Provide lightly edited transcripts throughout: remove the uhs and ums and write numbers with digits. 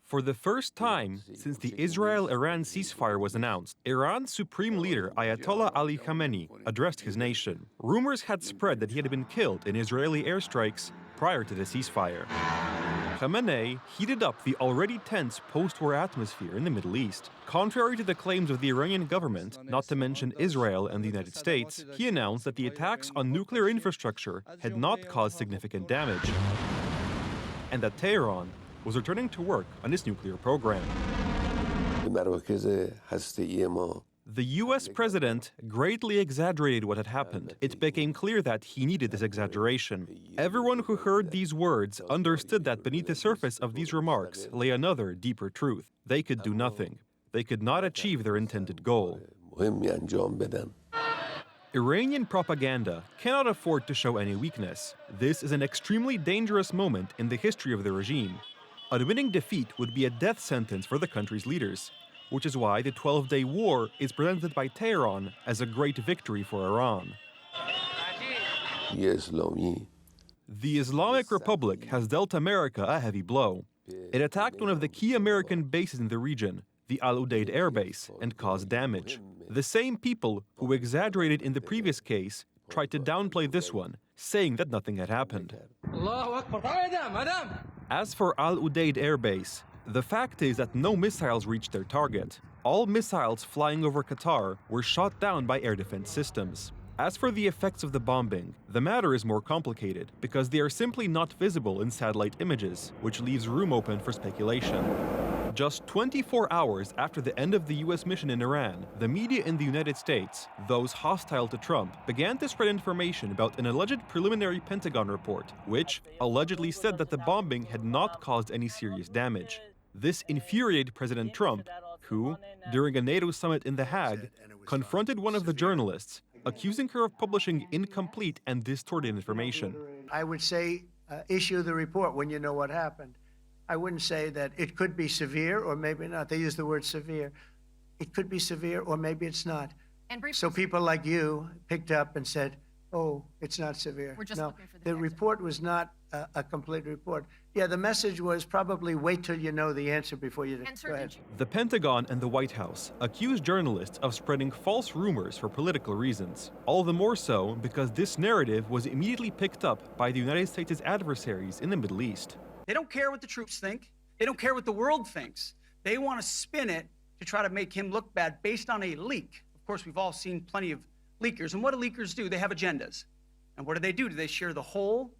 For the first time since the Israel-Iran ceasefire was announced, Iran's supreme leader Ayatollah Ali Khamenei addressed his nation. Rumors had spread that he had been killed in Israeli airstrikes prior to the ceasefire. Khamenei heated up the already tense post-war atmosphere in the Middle East. Contrary to the claims of the Iranian government, not to mention Israel and the United States, he announced that the attacks on nuclear infrastructure had not caused significant damage, and that Tehran was returning to work on its nuclear program. The US president greatly exaggerated what had happened. It became clear that he needed this exaggeration. Everyone who heard these words understood that beneath the surface of these remarks lay another, deeper truth. They could do nothing. They could not achieve their intended goal. Iranian propaganda cannot afford to show any weakness. This is an extremely dangerous moment in the history of the regime. Admitting defeat would be a death sentence for the country's leaders, which is why the 12-day war is presented by Tehran as a great victory for Iran. The Islamic Republic has dealt America a heavy blow. It attacked one of the key American bases in the region, the Al Udeid Air Base, and caused damage. The same people who exaggerated in the previous case tried to downplay this one, saying that nothing had happened. As for Al Udeid Air Base, the fact is that no missiles reached their target. All missiles flying over Qatar were shot down by air defense systems. As for the effects of the bombing, the matter is more complicated because they are simply not visible in satellite images, which leaves room open for speculation. Just 24 hours after the end of the US mission in Iran, the media in the United States, those hostile to Trump, began to spread information about an alleged preliminary Pentagon report, which allegedly said that the bombing had not caused any serious damage. This infuriated President Trump, who, during a NATO summit in The Hague, confronted one of the journalists, accusing her of publishing incomplete and distorted information. I would say issue the report when you know what happened. I wouldn't say that it could be severe or maybe not. They use the word severe. It could be severe or maybe it's not. So people like you picked up and said, oh, it's not severe. We're just looking for the report was not a complete report. Yeah, the message was probably wait till you know the answer before you go ahead. The Pentagon and the White House accused journalists of spreading false rumors for political reasons. All the more so because this narrative was immediately picked up by the United States' adversaries in the Middle East. They don't care what the troops think. They don't care what the world thinks. They want to spin it to try to make him look bad based on a leak. Of course, we've all seen plenty of leakers. And what do leakers do? They have agendas. And what do? Do they share the whole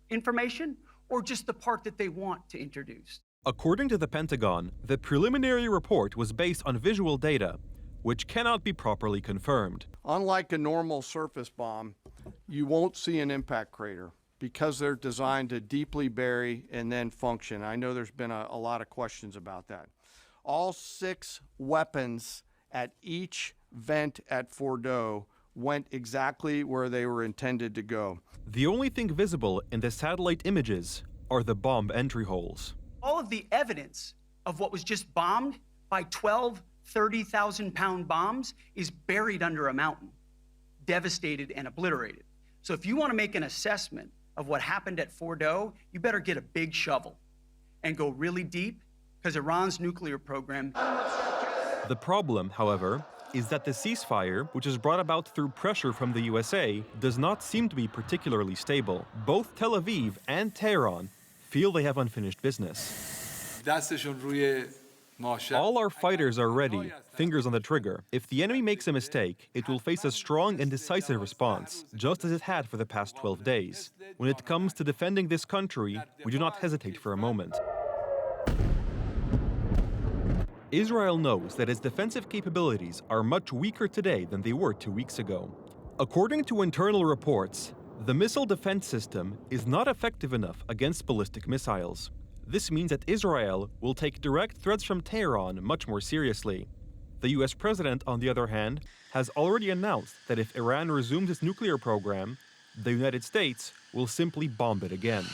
information or just the part that they want to introduce? According to the Pentagon, the preliminary report was based on visual data, which cannot be properly confirmed. Unlike a normal surface bomb, you won't see an impact crater, because they're designed to deeply bury and then function. I know there's been a lot of questions about that. All 6 weapons at each vent at Fordo went exactly where they were intended to go. The only thing visible in the satellite images are the bomb entry holes. All of the evidence of what was just bombed by 12 30,000-pound bombs is buried under a mountain, devastated and obliterated. So if you want to make an assessment of what happened at Fordo, you better get a big shovel and go really deep, because Iran's nuclear program... The problem, however, is that the ceasefire, which is brought about through pressure from the USA, does not seem to be particularly stable. Both Tel Aviv and Tehran feel they have unfinished business. All our fighters are ready, fingers on the trigger. If the enemy makes a mistake, it will face a strong and decisive response, just as it had for the past 12 days. When it comes to defending this country, we do not hesitate for a moment. Israel knows that its defensive capabilities are much weaker today than they were 2 weeks ago. According to internal reports, the missile defense system is not effective enough against ballistic missiles. This means that Israel will take direct threats from Tehran much more seriously. The US president, on the other hand, has already announced that if Iran resumes its nuclear program, the United States will simply bomb it again.